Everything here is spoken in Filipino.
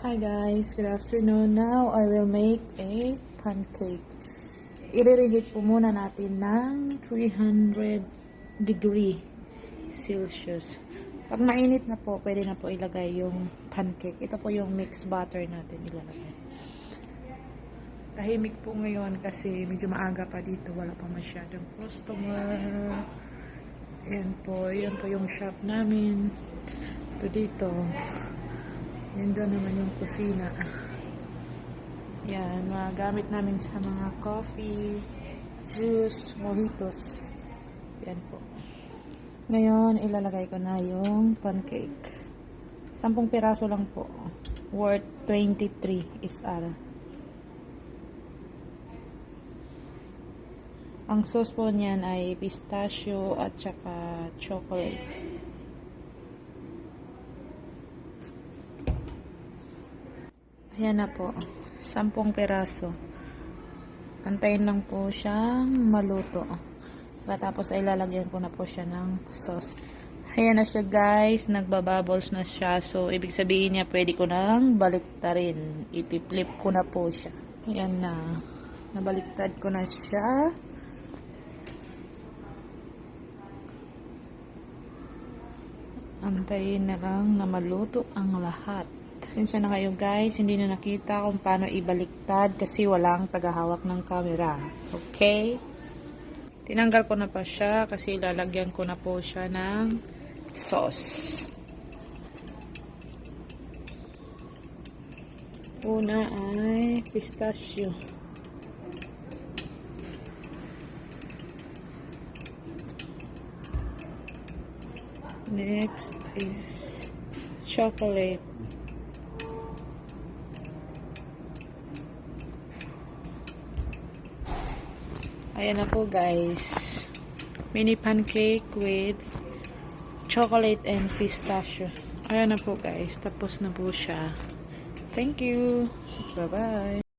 Hi guys, good afternoon. Now I will make a pancake. I-reheat po muna natin ng 300 degree Celsius. Pag mainit na po, pwede na po ilagay yung pancake. Ito po yung mixed butter natin ilalagay. Tahimik po ngayon kasi medyo maaga pa dito. Wala pa masyadong customer. Yan po yung shop namin. Ito dito. Yan doon naman yung kusina. Yan, mga gamit namin sa mga coffee, juice, mojitos. Yan po. Ngayon, ilalagay ko na yung pancake. 10 piraso lang po. Worth 23 SR. Ang sauce po niyan ay pistachio at saka chocolate. Ayan na po. 10 piraso. Antayin lang po siyang maluto. Tapos ay lalagyan ko na po siya ng sauce. Ayan na siya guys. Nagbabubbles na siya. So, ibig sabihin niya pwede ko nang baliktarin. Ipi-flip ko na po siya. Ayan na. Nabaliktad ko na siya. Antayin na lang na maluto ang lahat. Sinsya na kayo guys, hindi na nakita kung paano ibaliktad kasi walang tagahawak ng camera. Okay? Tinanggal ko na pa siya kasi lalagyan ko na po siya ng sauce. Una ay pistachio. Next is chocolate. Ayan na po guys. Mini pancake with chocolate and pistachio. Ayan na po guys. Tapos na po siya. Thank you. Bye-bye.